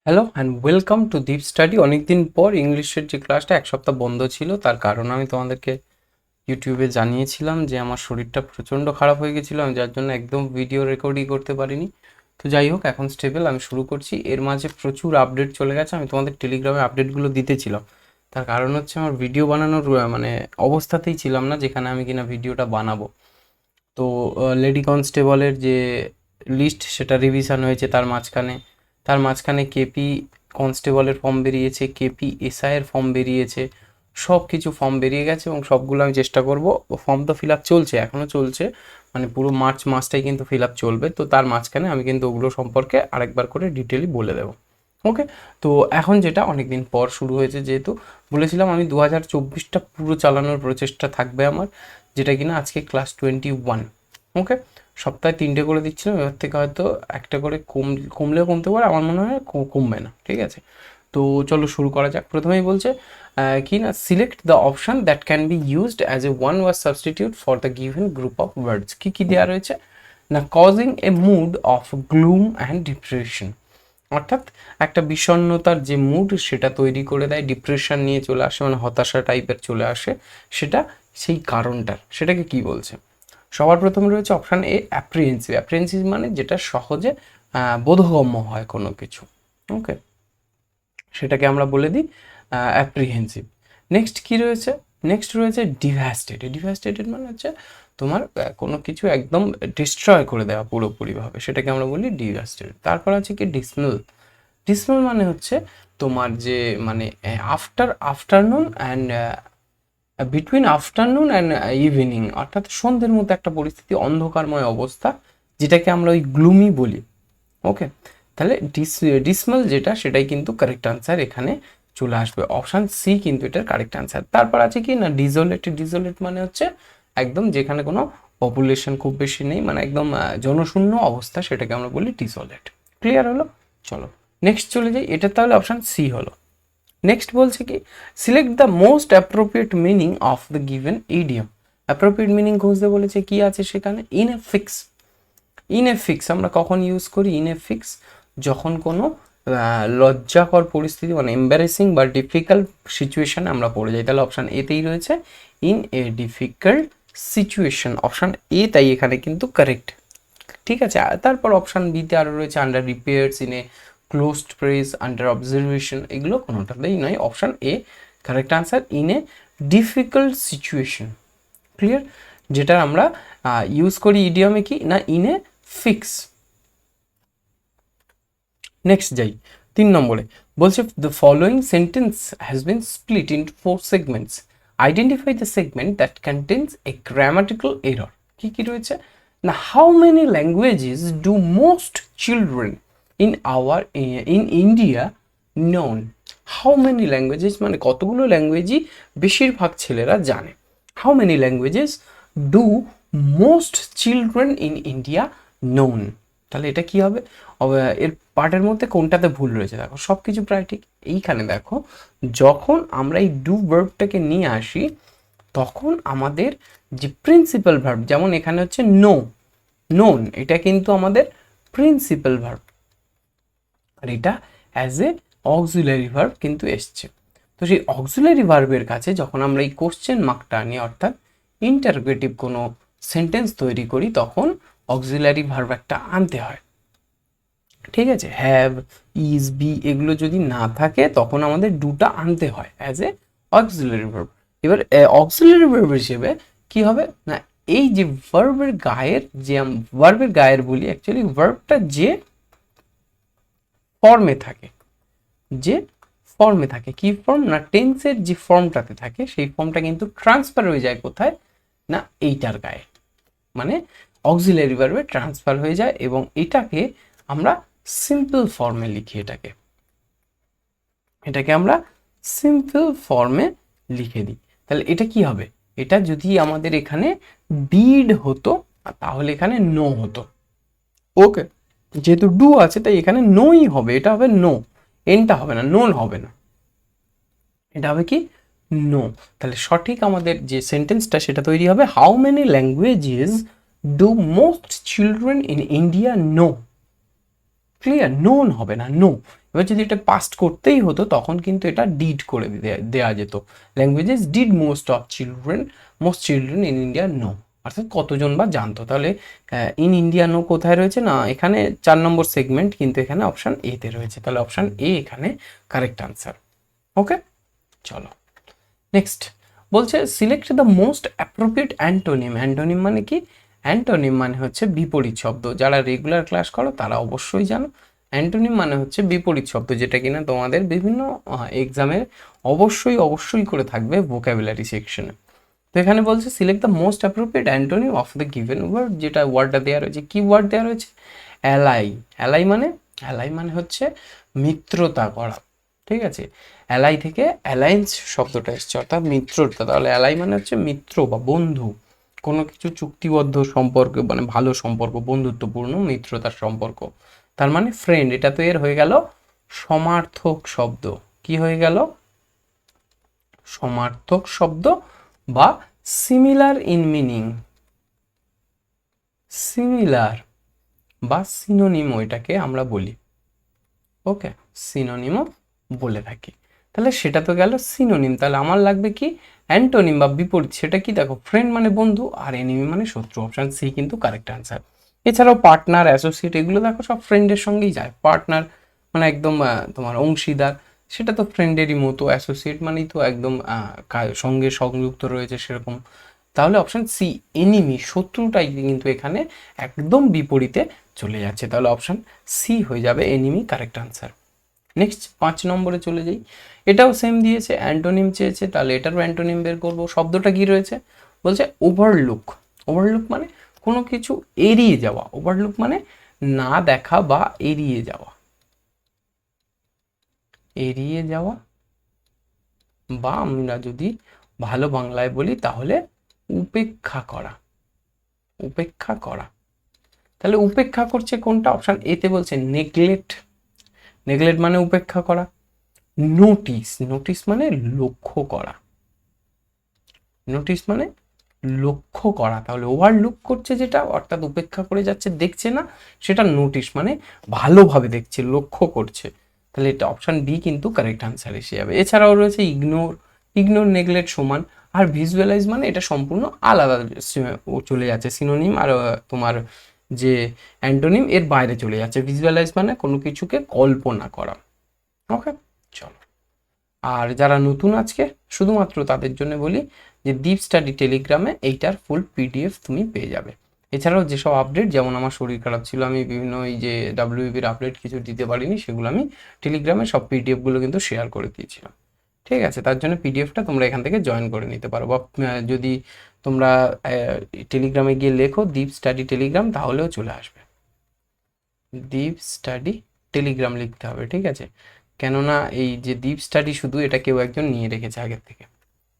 Hello and welcome to deep study. অনেকদিন পর ইংলিশের যে ক্লাসটা এক সপ্তাহ বন্ধ ছিল, তার কারণ আমি তোমাদেরকে ইউটিউবে জানিয়েছিলাম যে আমার শরীরটা প্রচণ্ড খারাপ হয়ে গেছিলো, আমি যার জন্য একদম ভিডিও রেকর্ডই করতে পারিনি। তো যাই হোক, এখন স্টেবল, আমি শুরু করছি। এর মাঝে প্রচুর আপডেট চলে গেছে, আমি তোমাদের টেলিগ্রামে আপডেটগুলো দিতেছিলাম। তার কারণ হচ্ছে আমার ভিডিও বানানোর মানে অবস্থাতেই ছিলাম না যেখানে আমি কিনা ভিডিওটা বানাবো। তো লেডি কনস্টেবলের যে লিস্ট সেটা রিভিশন হয়েছে, তার মাঝখানে কেপি কনস্টেবলের ফর্ম বেরিয়েছে, কেপি এসআইয়ের ফর্ম বেরিয়েছে, সব কিছু ফর্ম বেরিয়ে গেছে এবং সবগুলো আমি চেষ্টা করব। ফর্ম তো ফিল আপ চলছে, এখনও চলছে, মানে পুরো মার্চ মাসটাই কিন্তু ফিল আপ চলবে। তো তার মাঝখানে আমি কিন্তু ওগুলো সম্পর্কে আরেকবার করে ডিটেলি বলে দেবো। ওকে, তো এখন যেটা অনেকদিন পর শুরু হয়েছে, যেহেতু বলেছিলাম আমি 2024টা পুরো চালানোর প্রচেষ্টা থাকবে আমার, যেটা কিনা আজকে ক্লাস 21। ওকে, সপ্তাহে 3টে করে দিচ্ছিলাম, এবার থেকে হয়তো একটা করে কমলেও কমতে পারে, আমার মনে হয় কমবে না। ঠিক আছে, তো চলো শুরু করা যাক। প্রথমেই বলছে কি না, select the option that can be used as a one word substitute for the given group of words. কী কী দেওয়া রয়েছে না, causing a mood of gloom and depression, অর্থাৎ একটা বিষণ্ণতার যে মুড সেটা তৈরি করে দেয়, ডিপ্রেশন নিয়ে চলে আসে, মানে হতাশা টাইপের চলে আসে, সেটা সেই কারণটার, সেটাকে কি বলছে। সবার প্রথমে রয়েছে অপশান এ, অ্যাপ্রিহেন্সিভ। অ্যাপ্রিহেন্সিভ মানে যেটা সহজে বোধগম্য হয় কোনো কিছু। ওকে, সেটাকে আমরা বলে দিই অ্যাপ্রিহেন্সিভ। নেক্সট কি রয়েছে, নেক্সট রয়েছে ডিভাস্টেটেড। ডিভাস্টেটেড মানে হচ্ছে তোমার কোনো কিছু একদম ডিস্ট্রয় করে দেওয়া পুরোপুরিভাবে, সেটাকে আমরা বলি ডিভাস্টেটেড। তারপর আছে কি ডিসমাল। ডিসমাল মানে হচ্ছে তোমার যে মানে afternoon and between afternoon and evening, অর্থাৎ সন্ধ্যের মধ্যে একটা পরিস্থিতি, অন্ধকারময় অবস্থা, যেটাকে আমরা ওই গ্লুমি বলি। ওকে, তাহলে ডিসমাল যেটা, সেটাই কিন্তু কারেক্ট আনসার এখানে চলে আসবে। অপশান সি কিন্তু এটার কারেক্ট আনসার। তারপর আছে কি না ডিজোলেট। ডিজোলেট মানে হচ্ছে একদম যেখানে কোনো পপুলেশন খুব বেশি নেই, মানে একদম জনশূন্য অবস্থা, সেটাকে আমরা বলি ডিজোলেট। ক্লিয়ার হলো? চলো নেক্সট চলে যাই, এটা তাহলে অপশান সি হলো। নেক্সট বলছে কি, select the most appropriate meaning of the given idiom. Appropriate meaning খুঁজতে বলেছে, কি আছে সেখানে, in a fix. In a fix আমরা কখন ইউজ করি? ইন এ ফিক্স যখন কোনো লজ্জাকর পরিস্থিতি, মানে এম্বারেসিং বা ডিফিকাল্ট সিচুয়েশানে আমরা পড়ে যাই, তাহলে অপশান এতেই রয়েছে in a difficult situation. Option A তাই এখানে কিন্তু কারেক্ট। ঠিক আছে, তারপর অপশান বিতে আরও রয়েছে under repairs, in a closed press, under observation, এগুলো কোনোটাতেই নয়। Option A correct answer, in a difficult situation. Clear? যেটা আমরা ইউজ করি ইডিয়মে কি না, ইন এ ফিক্স। নেক্সট যাই 3 নম্বরে, বলছে the following sentence has been split into 4 segments, identify the segment that contains a grammatical error. কি কি রয়েছে না, how many languages do most children in India known. How many languages মানে কতগুলো ল্যাঙ্গুয়েজই বেশিরভাগ ছেলেরা জানে। How many languages do most children in India known, তাহলে এটা কি হবে? এর পার্টের মধ্যে কোনটাতে ভুল রয়েছে দেখো, সব কিছু প্রায় ঠিক। এইখানে দেখো, যখন আমরা এই ডু ভার্বটাকে নিয়ে আসি, তখন আমাদের যে প্রিন্সিপাল ভার্ব, যেমন এখানে হচ্ছে নো, নোন, এটা কিন্তু আমাদের প্রিন্সিপাল ভার্ব, আর এটা অ্যাজ এ অক্সিলারি ভার্ব কিন্তু এসছে। তো সেই অক্সিলারি ভার্বের কাছে যখন আমরা এই কোশ্চেন মার্কটা আনি, অর্থাৎ ইন্টারোগেটিভ কোনো সেন্টেন্স তৈরি করি, তখন অক্সিলারি ভার্ব একটা আনতে হয়। ঠিক আছে, হ্যাভ, ইজ, বি এগুলো যদি না থাকে, তখন আমাদের ডুটা আনতে হয় অ্যাজ এ অক্সিলারি ভার্ব। এবার অক্সিলারি ভার্ব হিসেবে কি হবে না, এই যে ভার্বের গায়ের, যে ভার্বের গায়ের বলি, অ্যাকচুয়ালি ভার্বটা যে ফর্মে থাকে, যে ফর্মে থাকে, কি ফর্ম না, টেন্সের যে ফর্মটাতে থাকে, সেই ফর্মটা কিন্তু ট্রান্সফার হয়ে যায় কোথায় না, এইটার গায়ে, মানে অক্সিলারি ভার্বে ট্রান্সফার হয়ে যায়, এবং এটাকে আমরা সিম্পল ফর্মে লিখি। এটাকে আমরা সিম্পল ফর্মে লিখে দিই। তাহলে এটা কি হবে, এটা যদি আমাদের এখানে ডিড হতো, তাহলে এখানে নো হতো। ওকে, যেহেতু ডু আছে তাই এখানে নোই হবে, এটা হবে নো, এনটা হবে না, নোন হবে না, এটা হবে কি নো। তাহলে সঠিক আমাদের যে সেন্টেন্সটা সেটা তৈরি হবে, how many languages do most children in India know. Clear? Known হবে না, নো। এবার যদি এটা পাস্ট করতেই হতো তখন কিন্তু এটা ডিড করে দেওয়া যেত, languages did most children in India know, অর্থাৎ কতজন বা জানতো। তাহলে ইন ইন্ডিয়া নো কোথায় রয়েছে না, এখানে 4 নম্বর সেগমেন্ট, কিন্তু এখানে অপশান এ তে রয়েছে, তাহলে অপশান এ এখানে কারেক্ট আনসার। ওকে, চলো নেক্সট। বলছে select the most appropriate antonym. Antonym মানে কি? অ্যান্টোনিম মানে হচ্ছে বিপরীত শব্দ। যারা রেগুলার ক্লাস করো তারা অবশ্যই জানো অ্যান্টোনিম মানে হচ্ছে বিপরীত শব্দ, যেটা কিনা তোমাদের বিভিন্ন এক্সামে অবশ্যই করে থাকবে ভোকাবুলারি সেকশনে। তো এখানে বলছে select the most appropriate antonym of the given word, যেটা ওয়ার্ডটা দেওয়া রয়েছে। কি ওয়ার্ড দেওয়া রয়েছে? অ্যালাই। অ্যালাই মানে হচ্ছে মিত্রতা করা, ঠিক আছে। অ্যালাই থেকে অ্যালায়েন্স শব্দটা এসছে, অর্থাৎ মিত্রতা। তাহলে অ্যালাই মানে হচ্ছে মিত্র বা বন্ধু, কোনো কিছু চুক্তিবদ্ধ সম্পর্ক, মানে ভালো সম্পর্ক, বন্ধুত্বপূর্ণ মিত্রতার সম্পর্ক। তার মানে ফ্রেন্ড। এটা তো এর হয়ে গেল সমার্থক শব্দ। কি হয়ে গেল? সমার্থক শব্দ বা সিমিলার ইন মিনিং, সিমিলার বা সিনোনিমো এটাকে আমরা বলি। ওকে, সিনোনিমও বলে থাকি। তাহলে সেটা তো গেল সিনোনিম। তাহলে আমার লাগবে কি? অ্যান্টোনিম বা বিপরীত। সেটা কি? দেখো, ফ্রেন্ড মানে বন্ধু আর এনিমি মানে শত্রু। অপশান সি কিন্তু কারেক্ট আনসার। এছাড়াও পার্টনার, অ্যাসোসিয়েট, এগুলো দেখো সব ফ্রেন্ডের সঙ্গেই যায়। পার্টনার মানে একদম তোমার অংশীদার, সেটা তো ফ্রেন্ডেরই মতো। অ্যাসোসিয়েট মানেই তো একদম সঙ্গে সংযুক্ত রয়েছে সেরকম। তাহলে অপশান সি এনিমি, শত্রুটাই কিন্তু এখানে একদম বিপরীতে চলে যাচ্ছে। তাহলে অপশান সি হয়ে যাবে এনিমি কারেক্ট আনসার। নেক্সট 5 নম্বরে চলে যাই। এটাও সেম দিয়েছে, অ্যান্টোনিম চেয়েছে, তাহলে এটারও অ্যান্টোনিম বের করবো। শব্দটা কি রয়েছে? বলছে ওভারলুক। ওভারলুক মানে কোনো কিছু এড়িয়ে যাওয়া। ওভারলুক মানে না দেখা বা এড়িয়ে যাওয়া, এড়িয়ে যাওয়া, বা আমরা যদি ভালো বাংলায় বলি তাহলে উপেক্ষা করা, উপেক্ষা করা। তাহলে উপেক্ষা করছে কোনটা? অপশান এতে বলছে নেগলেক্ট। নেগলেক্ট মানে উপেক্ষা করা। নোটিস, নোটিস মানে লক্ষ্য করা, নোটিস মানে লক্ষ্য করা। তাহলে ওভারলুক করছে যেটা, অর্থাৎ উপেক্ষা করে যাচ্ছে, দেখছে না, সেটা নোটিস মানে ভালোভাবে দেখছে, লক্ষ্য করছে। তাহলে এটা অপশান বি কিন্তু কারেক্ট আনসার এসে যাবে। এছাড়াও রয়েছে ইগনোর। ইগনোর নেগলেক্ট সমান। আর ভিজুয়ালাইজ মানে এটা সম্পূর্ণ আলাদা চলে যাচ্ছে, সিনোনিম আর তোমার যে অ্যান্টোনিম এর বাইরে চলে যাচ্ছে। ভিজুয়ালাইজ মানে কোনো কিছুকে কল্পনা করা। ওকে, চলো। আর যারা নতুন আজকে, শুধুমাত্র তাদের জন্য বলি যে ডিপ স্টাডি টেলিগ্রামে এইটার ফুল পিডিএফ তুমি পেয়ে যাবে। এছাড়াও যেসব আপডেট, যেমন আমার শরীর খারাপ ছিল, আমি বিভিন্ন এই যে ডাব্লিউবির আপডেট কিছু দিতে পারিনি, সেগুলো আমি টেলিগ্রামে সব পিডিএফগুলো কিন্তু শেয়ার করে দিয়েছিলাম। ঠিক আছে, তার জন্য পিডিএফটা তোমরা এখান থেকে জয়েন করে নিতে পারো, বা যদি তোমরা টেলিগ্রামে গিয়ে লেখো ডিপ স্টাডি টেলিগ্রাম তাহলেও চলে আসবে। ডিপ স্টাডি টেলিগ্রাম লিখতে হবে, ঠিক আছে। কেননা এই যে ডিপ স্টাডি শুধু এটা কেউ একজন নিয়ে রেখেছে আগের থেকে।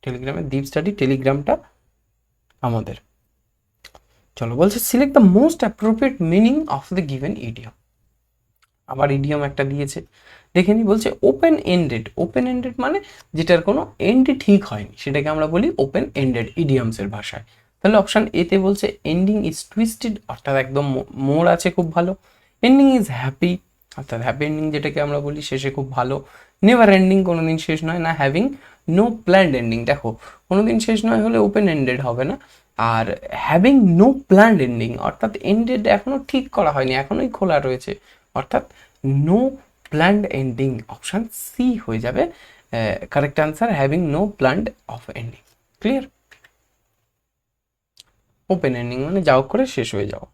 টেলিগ্রামে ডিপ স্টাডি টেলিগ্রামটা আমাদের। চলো, বলছে select the most appropriate meaning of the given idiom. আবার ইডিয়ম একটা দিয়েছে, দেখে নি। বলছে ওপেন এন্ডেড। ওপেন এন্ডেড মানে যেটার কোনো এন্ডই ঠিক হয়নি, সেটাকে আমরা বলি ওপেন এন্ডেড ইডিয়মসের ভাষায়। তাহলে অপশান এতে বলছে এন্ডিং ইজ টুইস্টেড, অর্থাৎ একদম মোড় আছে খুব ভালো। এন্ডিং ইজ হ্যাপি, অর্থাৎ হ্যাপি এন্ডিং যেটাকে আমরা বলি শেষে খুব ভালো। নেভার এন্ডিং, কোনোদিন শেষ নয় না। হ্যাভিং নো প্ল্যান্ড এন্ডিং, দেখো কোনোদিন শেষ নয় হলে ওপেন এন্ডেড হবে না। আর হ্যাভিং নো প্ল্যান্ড এন্ডিং অর্থাৎ এন্ডেড এখনো ঠিক করা হয়নি, এখনোই খোলা রয়েছে, অর্থাৎ no planned ending. Option C হয়ে যাবে correct answer, having no planned of ending. Clear? Open ending মানে যাও করে শেষ হয়ে যাও,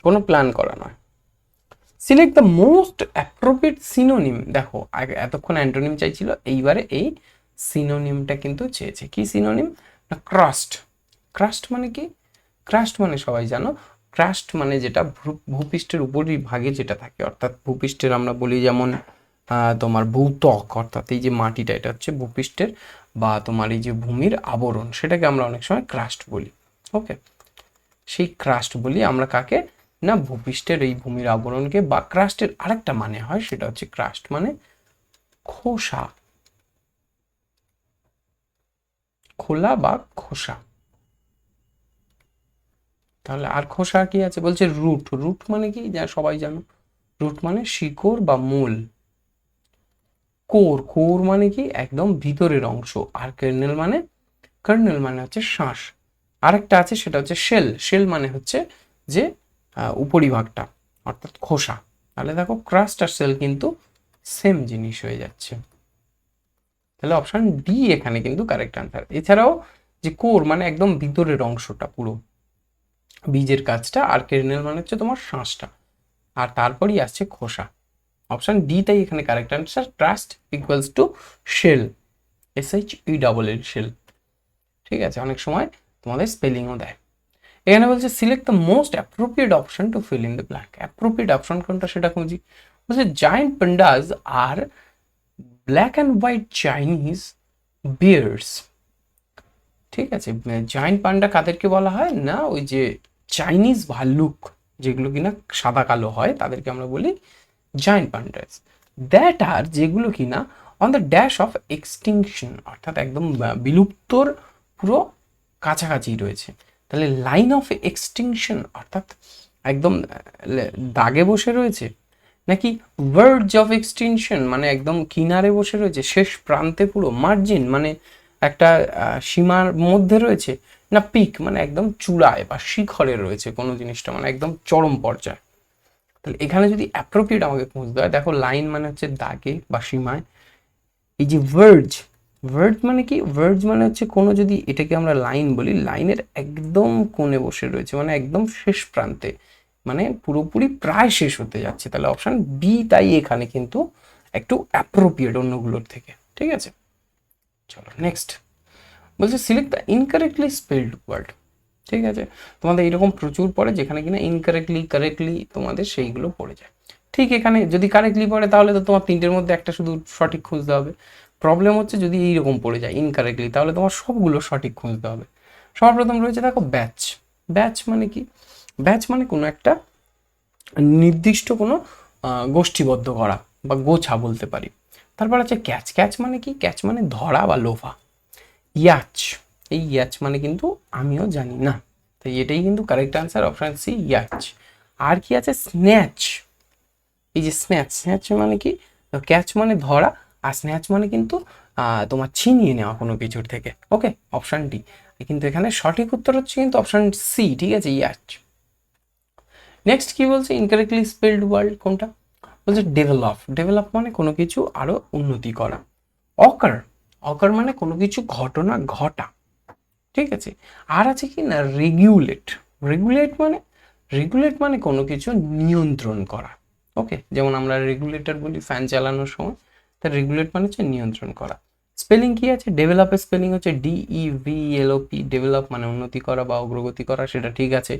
কোনো প্ল্যান করা নয়। Select the most appropriate synonym. দেখো আগে এতক্ষণ অ্যান্টোনিম চাইছিল, এইবারে এই সিনোনিমটা কিন্তু চেয়েছে। কি সিনোনিম? না ক্রাস্ট। ক্রাস্ট মানে কি? ক্রাস্ট মানে সবাই জানো, ক্রাস্ট মানে যেটা ভূপৃষ্ঠের উপরই ভাগে যেটা থাকে, অর্থাৎ ভূপৃষ্ঠের আমরা বলি যেমন তোমার ভূত্বক, অর্থাৎ এই যে মাটিটা, এটা হচ্ছে ভূপৃষ্ঠের বা তোমার এই যে ভূমির আবরণ, সেটাকে আমরা অনেক সময় ক্রাস্ট বলি। ওকে, সেই ক্রাস্ট বলি আমরা কাকে? না ভূপৃষ্ঠের এই ভূমির আবরণকে। বা ক্রাস্টের আরেকটা মানে হয়, সেটা হচ্ছে ক্রাস্ট মানে খোসা, খোলা বা খোসা। তাহলে আর খোসা কি আছে? বলছে রুট। রুট মানে কি, যা সবাই জানো, রুট মানে শিকড় বা মূল। কোর মানে কি একদম ভিতরের অংশ, আর কার্নেল মানে হচ্ছে শ্বাস। আরেকটা আছে সেটা হচ্ছে শেল মানে হচ্ছে যে উপরিভাগটা অর্থাৎ খোসা। তাহলে দেখো ক্রাস্ট আর সেল কিন্তু সেম জিনিস হয়ে যাচ্ছে। তাহলে অপশন ডি এখানে কিন্তু কারেক্ট আনসার। এছাড়াও যে কোর মানে একদম ভিতরের অংশটা পুরো বীজের কাজটা, আর কের্নেল মানে হচ্ছে তোমার শ্বাসটা, আর তারপরই আসছে খোসা। অপশন ডি তাই এখানে correct answer. Trust equals to shell, SHEL shell. ঠিক আছে, অনেক সময় তোমাদের স্পেলিংও দেয়। এখানে বলছে select the most appropriate option to fill in the blank. Appropriate option কোনটা সেটা খুঁজি। বলছে জায়ান্ট পান্ডাস আর black and white Chinese bears. ঠিক আছে, জায়ান্ট পান্ডা কাদেরকে বলা হয় না, ওই যে চাইনিজ ভাল্লুক যেগুলো কিনা সাদা কালো হয় তাদেরকে আমরা বলি জায়ান্ট পান্ডাস। দ্যাট আর যেগুলো কিনা on the dash of extinction, অর্থাৎ একদম বিলুপ্তর পুরো কাছাকাছি রয়েছে। তাহলে লাইন অফ এক্সটিংশন অর্থাৎ একদম দাগে বসে রয়েছে, নাকি ভার্জ অফ এক্সটেনশন মানে একদম কিনারে বসে রয়েছে, শেষ প্রান্তে পুরো, মার্জিন মানে একটা সীমার মধ্যে রয়েছে, না পিক মানে একদম চূড়ায় বা শিখরে রয়েছে কোনো জিনিসটা, মানে একদম চরম পর্যায়ে। তাহলে এখানে যদি অ্যাপ্রোপ্রিয়েট আমাকে খুঁজতে হয়, দেখো লাইন মানে হচ্ছে দাগে বা সীমায়। এই যে ভার্জ মানে কি, ভার্জ মানে হচ্ছে কোনো, যদি এটাকে আমরা লাইন বলি, লাইনের একদম কোণে বসে রয়েছে মানে একদম শেষ প্রান্তে, মানে পুরোপুরি প্রায় শেষ হতে যাচ্ছে। তাহলে অপশন বি তাই এখানে কিন্তু একটু অ্যাপ্রোপ্রিয়েট অন্যগুলোর থেকে। ঠিক আছে, চলো নেক্সট। বলছে select the incorrectly spelled word. ঠিক আছে, তোমাদের এরকম প্রচুর পড়ে যেখানে কিনা ইনকারেক্টলি কারেক্টলি তোমাদের সেইগুলো পড়ে যায়। ঠিক এখানে যদি কারেক্টলি পড়ে তাহলে তো তোমার তিনটের মধ্যে একটা শুধু সঠিক খুঁজতে হবে। প্রবলেম হচ্ছে যদি এইরকম পড়ে যায় ইনকারেক্টলি, তাহলে তোমার সবগুলো সঠিক খুঁজতে হবে। সবার প্রথম রয়েছে দেখো ব্যাচ। ব্যাচ মানে কি, ব্যাচ মানে কোনো একটা নির্দিষ্ট কোনো গোষ্ঠীবদ্ধ করা বা গোছা বলতে পারি। তারপর আছে ক্যাচ। ক্যাচ মানে কি, ক্যাচ মানে ধরা বা লোফা। ইয়াচ, এই ইয়াচ মানে কিন্তু আমিও জানি না, তাই এটাই কিন্তু কারেক্ট আনসার, অপশন সি ইয়াচ। আর কি আছে স্ন্যাচ। এই যে স্ন্যাচ, স্ন্যাচ মানে কি, ক্যাচ মানে ধরা, আর স্ন্যাচ মানে কিন্তু তোমার ছিনিয়ে নেওয়া কোনো কিছুর থেকে। ওকে, অপশন ডি। কিন্তু এখানে সঠিক উত্তর হচ্ছে কিন্তু অপশন সি। ঠিক আছে, ইয়াচ। নেক্সট কি বলছে, ইনকারেক্টলি স্পেলড ওয়ার্ড কোনটা, বলছে ডেভেলপ। ডেভেলপ মানে কোনো কিছু আরো উন্নতি করা। অকার, অকার মানে কোনো কিছু ঘটনা ঘটা। ঠিক আছে, আর আছে কি না রেগুলেট। রেগুলেট মানে কোনো কিছু নিয়ন্ত্রণ করা। ওকে, যেমন আমরা রেগুলেটর বলি ফ্যান চালানোর সময়, তা রেগুলেট মানে হচ্ছে নিয়ন্ত্রণ করা। স্পেলিং কি আছে, ডেভেলপের স্পেলিং হচ্ছে DEVELOP। ডেভেলপ মানে উন্নতি করা বা অগ্রগতি করা, সেটা ঠিক আছে।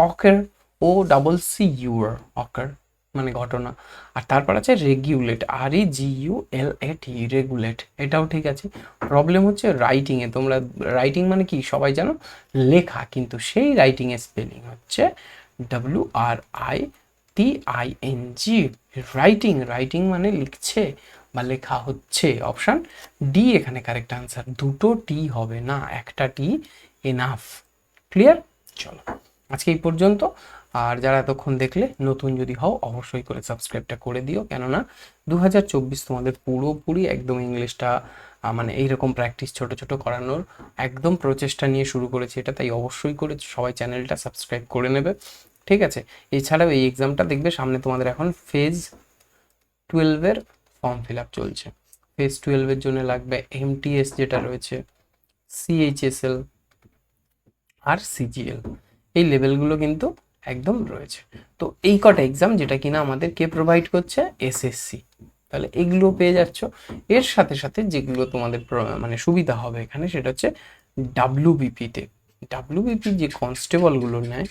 অকার, OCCUR, অকার মানে ঘটনা। আর তারপর আছে রেগুলেট, REGULAT, রেগুলেট, এটাও ঠিক আছে। প্রবলেম হচ্ছে রাইটিংয়ে, তোমরা রাইটিং মানে কি সবাই জানো লেখা, কিন্তু সেই রাইটিংয়ের স্পেলিং হচ্ছে WRITING, রাইটিং। রাইটিং মানে লিখছে বা লেখা হচ্ছে। অপশন ডি এখানে কারেক্ট আনসার। দুটো টি হবে না, একটা টি এনাফ। ক্লিয়ার? চলো আজকে এই পর্যন্ত। আর যারা এতক্ষণ দেখলে, নতুন যদি হও অবশ্যই করে সাবস্ক্রাইবটা করে দিও, কেননা 2024 তোমাদের পুরোপুরি একদম ইংলিশটা মানে এইরকম প্র্যাকটিস ছোট ছোট করানোর একদম প্রচেষ্টা নিয়ে শুরু করেছি এটা, তাই অবশ্যই করে সবাই চ্যানেলটা সাবস্ক্রাইব করে নেবে। ঠিক আছে, এছাড়াও এই এক্সামটা দেখবে সামনে তোমাদের এখন ফেজ 12-এর ফর্ম ফিল আপ চলছে। ফেজ 12-এর জন্য লাগবে MTS যেটা রয়েছে, CHSL আর CGL, এই লেভেলগুলো কিন্তু একদম রয়েছে। তো এই কটা এক্সাম যেটা কিনা আমাদের কে প্রোভাইড করছে, SSC। তাহলে এগুলো পেয়ে যাচ্ছ। এর সাথে সাথে যেগুলো তোমাদের মানে সুবিধা হবে এখানে, সেটা হচ্ছে WBP-তে। WBP যে কনস্টেবলগুলো নেয়,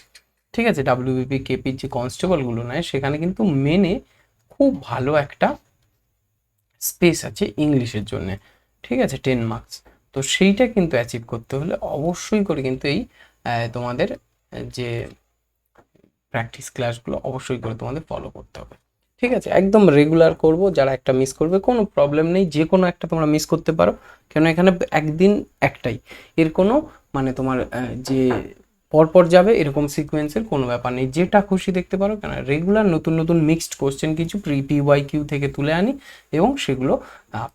ঠিক আছে, WBP KP যে কনস্টেবলগুলো নেয়, সেখানে কিন্তু মেনে খুব ভালো একটা স্পেস আছে ইংলিশের জন্য। ঠিক আছে, 10 মার্কস। তো সেইটা কিন্তু অ্যাচিভ করতে হলে অবশ্যই করে কিন্তু এই তোমাদের যে প্র্যাকটিস ক্লাসগুলো অবশ্যই করে তোমাদের ফলো করতে হবে। ঠিক আছে, একদম রেগুলার করব। যারা একটা মিস করবে কোনো প্রবলেম নেই, যে কোনো একটা তোমরা মিস করতে পারো, কেন এখানে একদিন একটাই, এর কোনো মানে তোমার যে পরপর যাবে এরকম সিকোয়েন্সের কোনো ব্যাপার নেই, যেটা খুশি দেখতে পারো। কেন রেগুলার নতুন নতুন মিক্সড কোশ্চেন কিছু PYQ থেকে তুলে আনি এবং সেগুলো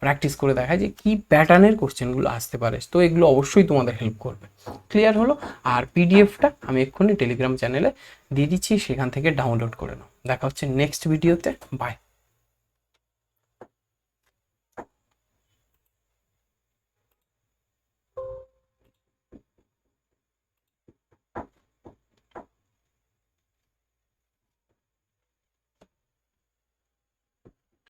প্র্যাকটিস করে দেখা যে কী প্যাটার্নের কোশ্চেনগুলো আসতে পারে। তো এগুলো অবশ্যই তোমাদের হেল্প করবে। ক্লিয়ার হলো? আর পিডিএফটা আমি এক্ষুনি টেলিগ্রাম চ্যানেলে দিয়ে দিচ্ছি, সেখান থেকে ডাউনলোড করে নাও। দেখা হচ্ছে নেক্সট ভিডিওতে। বাই।